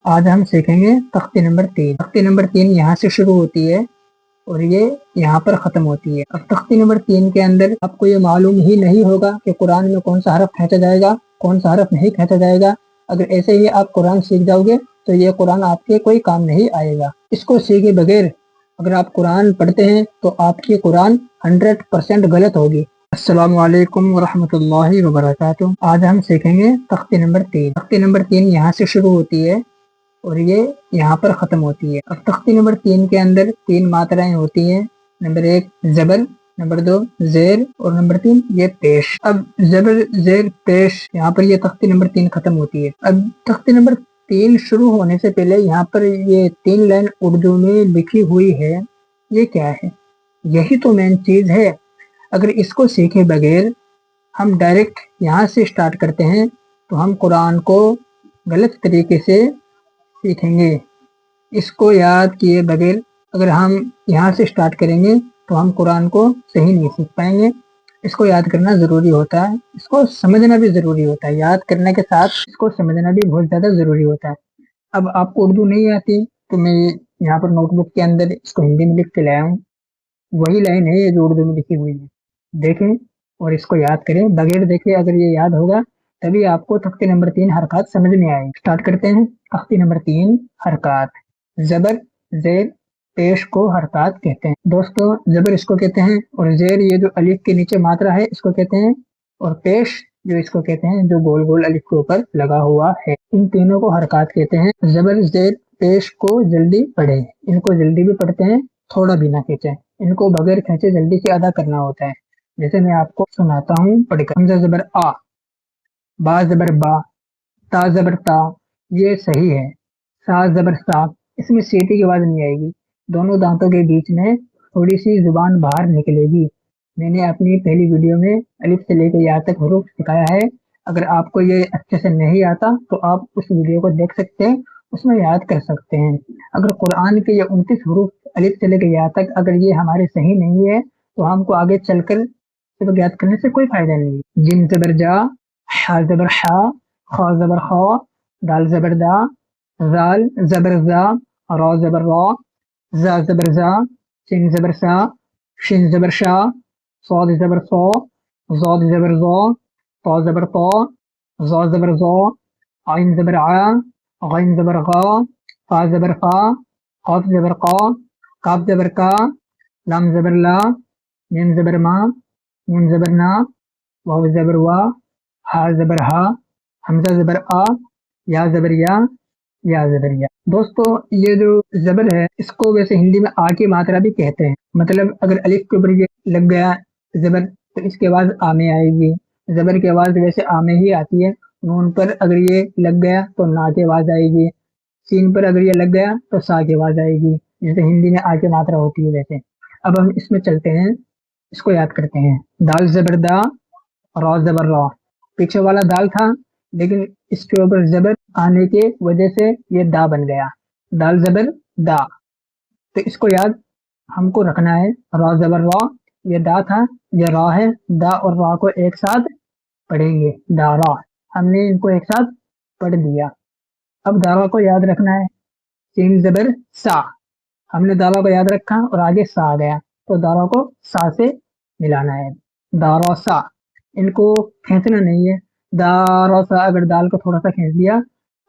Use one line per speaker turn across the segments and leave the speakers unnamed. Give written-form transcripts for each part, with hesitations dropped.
آج ہم سیکھیں گے تختی نمبر 3۔ تختی نمبر 3 یہاں سے شروع ہوتی ہے اور یہ یہاں پر ختم ہوتی ہے۔ اب تختی نمبر 3 کے اندر آپ کو یہ معلوم ہی نہیں ہوگا کہ قرآن میں کون سا حرف کھینچا جائے گا، کون سا حرف نہیں کھینچا جائے گا۔ اگر ایسے ہی آپ قرآن سیکھ جاؤ گے تو یہ قرآن آپ کے کوئی کام نہیں آئے گا۔ اس کو سیکھے بغیر اگر آپ قرآن پڑھتے ہیں تو آپ کی قرآن 100% غلط ہوگی۔ السلام علیکم ورحمۃ اللہ وبرکاتہ۔ آج ہم سیکھیں گے تختی نمبر 3۔ تختی نمبر 3 یہاں سے شروع ہوتی ہے اور یہ یہاں پر ختم ہوتی ہے۔ اب تختی نمبر 3 کے اندر 3 ماترائیں ہوتی ہیں۔ نمبر 1 زبر، نمبر 2 زیر اور نمبر 3 یہ پیش۔ اب زبر زیر پیش یہاں پر یہ تختی نمبر 3 ختم ہوتی ہے۔ اب تختی نمبر 3 شروع ہونے سے پہلے یہاں پر یہ 3 لائن اردو میں لکھی ہوئی ہے، یہ کیا ہے؟ یہی تو مین چیز ہے۔ اگر اس کو سیکھے بغیر ہم ڈائریکٹ یہاں سے سٹارٹ کرتے ہیں تو ہم قرآن کو غلط طریقے سے سیکھیں گے۔ اس کو یاد کیے بغیر اگر ہم یہاں سے سٹارٹ کریں گے تو ہم قرآن کو صحیح نہیں سیکھ پائیں گے۔ اس کو یاد کرنا ضروری ہوتا ہے، اس کو سمجھنا بھی ضروری ہوتا ہے۔ یاد کرنے کے ساتھ اس کو سمجھنا بھی بہت زیادہ ضروری ہوتا ہے۔ اب آپ کو اردو نہیں آتی تو میں یہاں پر نوٹ بک کے اندر اس کو ہندی میں لکھ کے لایا ہوں۔ وہی لائن ہے جو اردو میں لکھی ہوئی ہے، دیکھیں اور اس کو یاد کریں۔ بغیر دیکھے اگر یہ یاد ہوگا تبھی آپ کو تختی نمبر 3 حرکات سمجھ میں آئے۔ سٹارٹ کرتے ہیں۔ تختی نمبر 3 حرکات۔ زبر زیر پیش کو حرکات کہتے ہیں۔ دوستو زبر اس کو کہتے ہیں اور زیر یہ جو الف کے نیچے ماترا ہے اس کو کہتے ہیں، اور پیش جو اس کو کہتے ہیں جو گول گول الف کے اوپر لگا ہوا ہے۔ ان تینوں کو حرکات کہتے ہیں۔ زبر زیر پیش کو جلدی پڑھیں، ان کو جلدی بھی پڑھتے ہیں، تھوڑا بھی نہ کھینچیں، ان کو بغیر کھینچے جلدی سے ادا کرنا ہوتا ہے۔ جیسے میں آپ کو سناتا ہوں پڑھ کر۔ حمزہ زبر آ، با زبر با، تا زبر تا، یہ صحیح ہے۔ سا زبر سا، اس میں سیٹی کی آواز نہیں آئے گی، دونوں دانتوں کے بیچ میں تھوڑی سی زبان باہر نکلے گی۔ میں نے اپنی پہلی ویڈیو میں الف سے لے کے یا تک حروف سکھایا ہے۔ اگر آپ کو یہ اچھے سے نہیں آتا تو آپ اس ویڈیو کو دیکھ سکتے ہیں، اس میں یاد کر سکتے ہیں۔ اگر قرآن کے یہ 29 حروف الف سے لے کے یا تک اگر یہ ہمارے صحیح نہیں ہے تو ہم کو آگے چل کر یاد کرنے سے کوئی فائدہ نہیں۔ جیم زبر جا، حا زبر حا، خا زبر خا، دال زبر دا، زال زبر زا، را زبر را، زا زبر زا، سین زبر سا، شین زبر شا، صاد زبر صا، زاد زبر زا، طا زبر طا، زا زبر زا، عین زبر عا، غین زبر غا، فا زبر فا، قاف زبر قا، کاف زبر کا، لام زبر لا، میم زبر ما، نون زبر نا، واو زبر وا، ہا زبر ہا، حمزہ زبر آ، یا زبر یا زبر یا۔ دوستو یہ جو زبر ہے اس کو ویسے ہندی میں آ کی ماترا بھی کہتے ہیں۔ مطلب اگر الف کے اوپر یہ لگ گیا زبر تو اس کی آواز آ میں آئے گی۔ زبر کی آواز ویسے آ میں ہی آتی ہے۔ نون پر اگر یہ لگ گیا تو نا کی آواز آئے گی۔ سین پر اگر یہ لگ گیا تو سا کی آواز آئے گی، جیسے ہندی میں آ کی ماترا ہوتی ہے ویسے۔ اب ہم اس میں چلتے ہیں، اس کو یاد کرتے ہیں۔ دال زبر دا، را زبر را، پیچھے والا دال تھا لیکن اس کے اوپر زبر آنے کی وجہ سے یہ دا بن گیا، دال زبر دا۔ تو اس کو یاد ہم کو رکھنا ہے۔ را زبر را، یہ دا تھا، یہ را ہے، دا اور را کو ایک ساتھ پڑھیں گے، دارا۔ ہم نے ان کو ایک ساتھ پڑھ دیا۔ اب دارا کو یاد رکھنا ہے۔ سین زبر سا، ہم نے دارا کو یاد رکھا اور آگے سا آ گیا تو دارا کو سا سے ملانا ہے، دارا سا۔ ان کو کھینچنا نہیں ہے، دارا سا اگر دال کو تھوڑا سا کھینچ دیا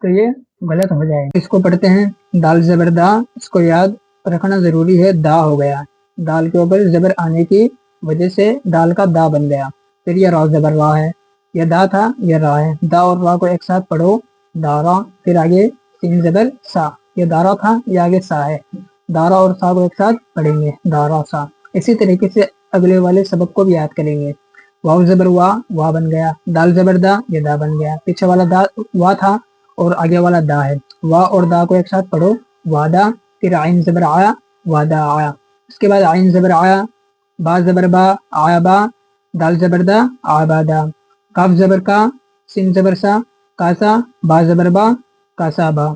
تو یہ غلط ہو جائے گا۔ اس کو پڑھتے ہیں دال زبر دا، اس کو یاد رکھنا ضروری ہے، دا ہو گیا، دال کے اوپر زبر آنے کی وجہ سے دال کا دا بن گیا۔ پھر یہ را زبر را ہے، یہ دا تھا یہ را ہے، دا اور را کو ایک ساتھ پڑھو، دارا۔ پھر آگے سین زبر سا، یہ دارا تھا یہ آگے سا ہے، دارا اور سا کو ایک ساتھ پڑھیں گے، دارا سا۔ اسی طریقے سے اگلے والے سبق کو بھی یاد کریں گے۔ واو زبر وا، وا بن گیا، دال زبر دا، یہ دا بن گیا، پیچھے والا دا وا تھا اور آگے والا دا ہے، وا اور دا کو ایک ساتھ پڑھو، وادا۔ پھر عین زبر آیا، وادا آیا، اس کے بعد عین زبر آیا، با زبر با، آیا با، دال زبر دا، آبادا، کاف زبر کا، سین زبر سا، کاسا، با زبر با، کاسا با،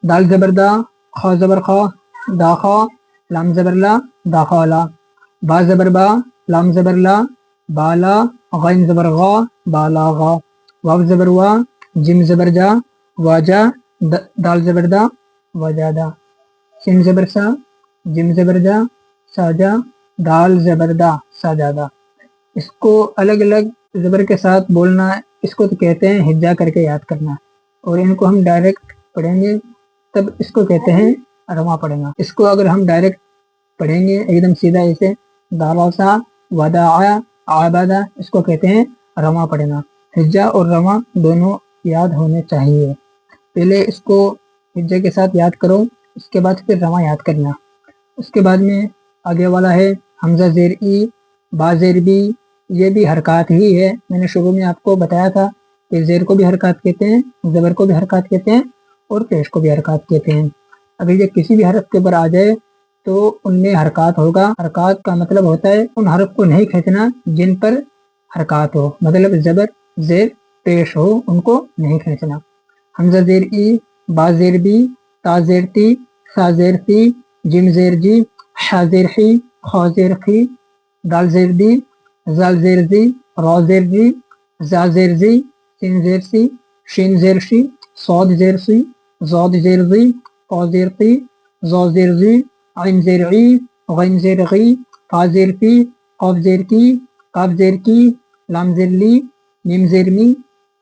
دال زبر دا، خا زبر خا، دا خا، لام زبر لا، دا خالا، با زبر با، لام زبر لا، بالا، غین زبر غا، بالا غا، واو زبر وا، جیم زبر جا، واجا، دال زبردہ وجادہ، سین زبرسا جم زبردہ ساجا، دال زبردہ ساجادہ۔ اس کو الگ الگ زبر کے ساتھ بولنا، اس کو تو کہتے ہیں ہجا کر کے یاد کرنا، اور ان کو ہم ڈائریکٹ پڑھیں گے تب اس کو کہتے ہیں رواں پڑھیں گا۔ اس کو اگر ہم ڈائریکٹ پڑھیں گے ایک دم سیدھا ایسے دالوسا وداعا عبادہ، اس کو کہتے ہیں رواں پڑھنا۔ ہجا اور رواں دونوں یاد ہونے چاہیے، پہلے اس کو ہجے کے ساتھ یاد کرو، اس کے بعد پھر رواں یاد کرنا۔ اس کے بعد میں آگے والا ہے حمزہ زیر ای با زیر بی، یہ بھی حرکات ہی ہے۔ میں نے شروع میں آپ کو بتایا تھا کہ زیر کو بھی حرکات کہتے ہیں، زبر کو بھی حرکات کہتے ہیں، اور پیش کو بھی حرکات کہتے ہیں۔ اگر یہ کسی بھی حرف کے اوپر آ جائے تو ان میں حرکات ہوگا۔ حرکات کا مطلب ہوتا ہے ان حرف کو نہیں کھینچنا جن پر حرکات ہو، مطلب زبر زیر پیش ہو ان کو نہیں کھینچنا۔ حمزہ زیر ای با زیر بی تا زیر تی سا زیر تی جم زیر جی حا زیر حی خا زیر خی دال زیر دی زال زیر زی را زیر جی زا زیر زی سین زیر سی شین زیر شی صاد زیر سی زاد زیر زی قا زیر قی زا زیر زی عین زیر عی غین زیر غی فا زیر فی قاف زیر کی قاف زیر کی لام زیر لی میم زیر می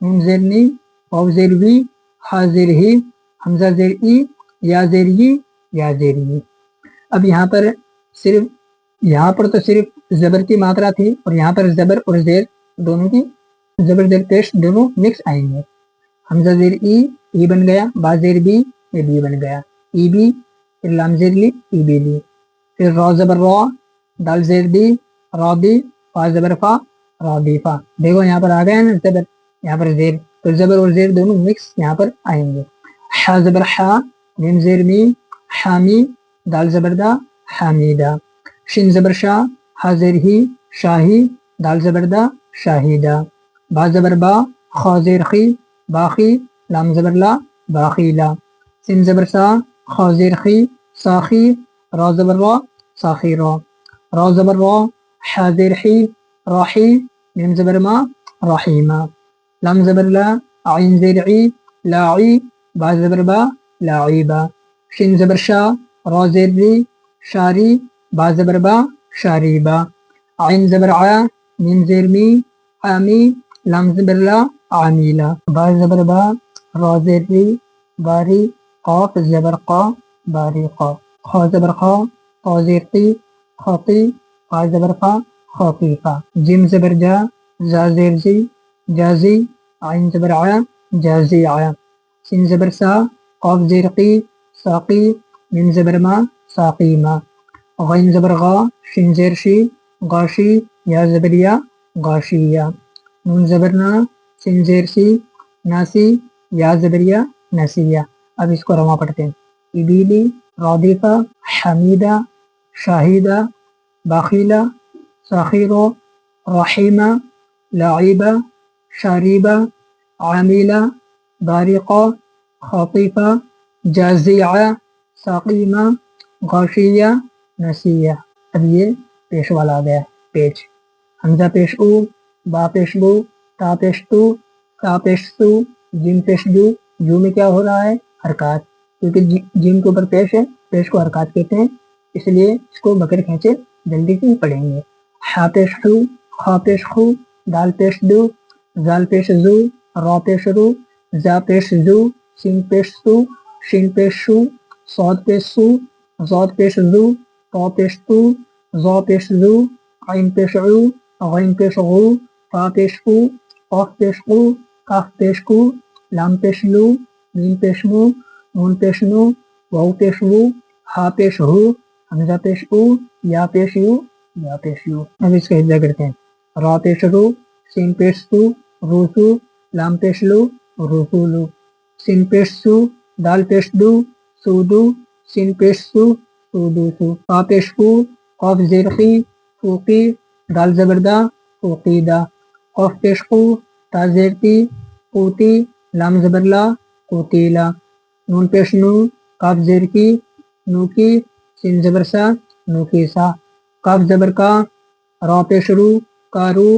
نون زیر نی واو زیر وی ہا زیر ہی حمزہ زیر ای یا زیر ی یا زیر ی۔ اب یہاں پر تو صرف زبر کی ماترا تھی، اور یہاں پر زبر اور زیر دونوں کی، زبر زیر پیش دونوں مکس آئیں گے۔ حمزہ زیر ای بن گیا، با زیر بی یہ بی بن گیا، ای بی، پھر لام زیر لی ای بی لی، پھر را زبر را دال زیر دی را دی فا زبر فا را دی فا۔ دیکھو یہاں پر آ گیا نا زبر، یہاں پر زیر، تو زبر اور زیر دونوں مکس یہاں پر آئیں گے۔ حا زبر حا میم زیر می حامی دال زبردہ حامیدہ، شین زبر شا ہا زیر ہی شاہی دال زبردہ شاہیدہ، با زبر با خا زیر خی باخی لام زبر لا باخیلا، سین زبر سا خا زیر خی ساخی را زبر را ساخی را زبر را حا زیر حی راحی میم زبر ما رحیمہ، لام زبر لا عین زیر عی لاعی با زبر با لاعیبہ، شین زبر شا را زیر ری شاری با زبر با شاریبہ، عین زبر عا میم زیر می عامی لام زبر لا عامیلا، با زبر با را زیر ری باری قاف زبر قا باریقا، خا زبر خا قا زیر قی خاقی قا زبر قا خاقیقا، جیم زبر جا زا زیر زی جازی عین زبر عا جازی عا، سین زبر سا قاف زیر قی ساقی میم زبر ما ساقیما، غین زبر غا شین زیر شی غاشی یا زبر یا غاشیہ، نون زبر نا سین زیر سی ناسی یا زبر یا نسیہ۔ اب اس کو رواں پڑھتے ہیں۔ ابیلی رادفہ حمیدہ شاہدہ باخیلہ ساخیرو رحیمہ لعیبہ شاریبہ عامیلہ بارقہ خاطفہ جازیعہ ساقیمہ غاشیہ نسیہ۔ اب یہ پیش والا آ گیا پیش۔ حمزہ پیش او با پیش بو تا پیش تو تا پیش سو جیم پیش جو، جو میں کیا ہو رہا ہے حرکات، کیونکہ جیم کے اوپر پیش ہے، پیش کو حرکات کہتے ہیں، اس لیے اس کو بکر کھینچے جلدی سے پڑھیں گے۔ حا پیش خو خا پیش خو دال پیش دو زال پیش زو را پیش رو زا پیش زو سین پیش سو شین پیش شو صاد پیش سو زاد پیش زو طا پیش تو زا پیش زو عین پیش عو غین پیش غو فا پیش فو قاف پیش قو کاف پیش کو لام پیش لو میم پیش مو نون پیش نو واو پیش وو ہا پیش ہو حمزہ پیش او یا پیش یو یا پیش یو۔ اب اس کا حجا کرتے ہیں۔ را پیش رو سین پیش سو روسو لام پیش لو رسولو، سین پیش سو دال پیش دو سودو سین پیش سو سودوسو، فا پیش فو قاف زیر خی فوقی دال زبردہ فوقیدہ، قاف پیش قو تا زیر تی قوتی لام زبر لا قوتیلا، نون پیش نو قاف زیر کی نوکی سین زبر سا نوکیسا، قاف زبر کا را پیش رو کارو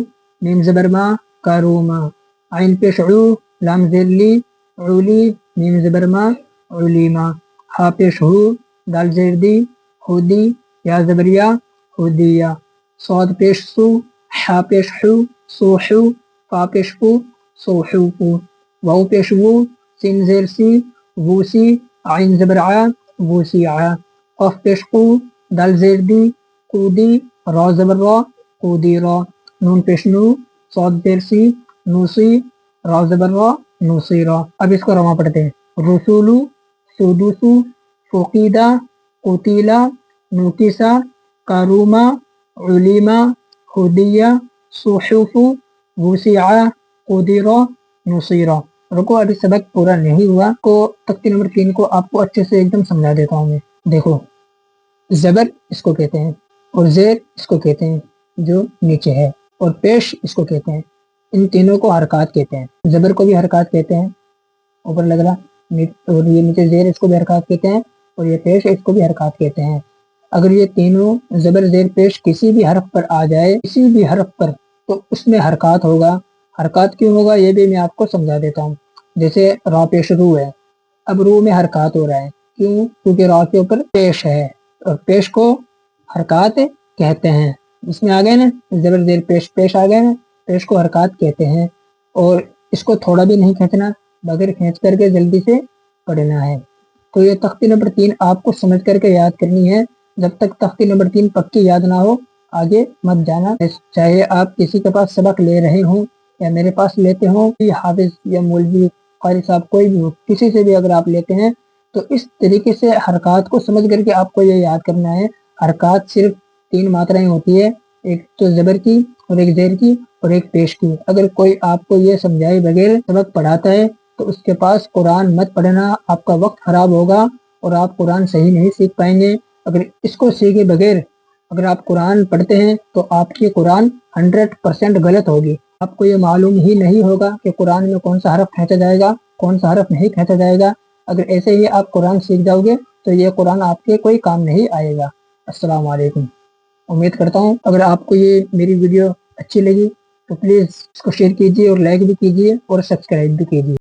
میم زبر ما کاروما، عین پیش عو لام زیر لی عولی میم زبر ما علیما، ہا پیش ہو، دال زیر دی ہودی، یا زبریا ہودیا، صاد پیش سو، حا پیش حو سوحو، فا پیش فو سوحوفو، واو پیش وو، سین زیر سی ووسی، عین زبر ع ووسیعا، قاف پیش قو، دال زیر دی قودی، را زبر را قودیرا، نون پیش نو، صاد زیر سی نوسی، را زبر را نوسیرا۔ اب اس کو رواں پڑھتے ہیں، رسولو سودوسو، فقیدہ قتیلا، نوکسا کاروما، علیما ہدیہ، صحوفو وسیعہ قدیرہ نصیرہ۔ رکو ابھی سبق پورا نہیں ہوا، کو تختی نمبر 3 کو آپ کو اچھے سے ایک دم سمجھا دیتا ہوں میں۔ دیکھو زبر اس کو کہتے ہیں، اور زیر اس کو کہتے ہیں جو نیچے ہے، اور پیش اس کو کہتے ہیں۔ ان تینوں کو حرکات کہتے ہیں۔ زبر کو بھی حرکات کہتے ہیں، اوپر لگ رہا، اور یہ نیچے زیر اس کو بھی حرکات کہتے ہیں، اور یہ پیش اس کو بھی حرکات کہتے ہیں۔ اگر یہ تینوں زبر زیر پیش کسی بھی حرف پر آ جائے، کسی بھی حرف پر، تو اس میں حرکات ہوگا۔ حرکات کیوں ہوگا یہ بھی میں آپ کو سمجھا دیتا ہوں۔ جیسے را پیش رو ہے، اب رو میں حرکات ہو رہا ہے، کیوں؟ کیونکہ را کے اوپر پیش ہے، اور پیش کو حرکات کہتے ہیں۔ اس میں آ گئے نا زبر زیر پیش، پیش آ گئے نا، پیش کو حرکات کہتے ہیں۔ اور اس کو تھوڑا بھی نہیں کھینچنا، بغیر کھینچ کر کے جلدی سے پڑھنا ہے۔ تو یہ تختی نمبر 3 آپ کو سمجھ کر کے یاد کرنی ہے۔ جب تک تختی نمبر 3 پکی یاد نہ ہو آگے مت جانا، چاہے آپ کسی کے پاس سبق لے رہے ہوں یا میرے پاس لیتے ہوں، حافظ یا مولوی قاری صاحب کوئی بھی ہو، کسی سے بھی اگر آپ لیتے ہیں تو اس طریقے سے حرکات کو سمجھ کر کے آپ کو یہ یاد کرنا ہے۔ حرکات صرف 3 ماترائیں ہوتی ہے، ایک تو زبر کی، اور ایک زیر کی، اور ایک پیش کی۔ اگر کوئی آپ کو یہ سمجھائے بغیر سبق پڑھاتا ہے تو اس کے پاس قرآن مت پڑھنا، آپ کا وقت خراب ہوگا اور آپ قرآن صحیح نہیں سیکھ پائیں گے۔ اگر اس کو سیکھے بغیر اگر آپ قرآن پڑھتے ہیں تو آپ کی قرآن 100% غلط ہوگی۔ آپ کو یہ معلوم ہی نہیں ہوگا کہ قرآن میں کون سا حرف کھینچا جائے گا، کون سا حرف نہیں کھینچا جائے گا۔ اگر ایسے ہی آپ قرآن سیکھ جاؤ گے تو یہ قرآن آپ کے کوئی کام نہیں آئے گا۔ السلام علیکم۔ امید کرتا ہوں اگر آپ کو یہ میری ویڈیو اچھی لگی تو پلیز اس کو شیئر کیجیے، اور لائک بھی کیجیے، اور سبسکرائب بھی کیجیے۔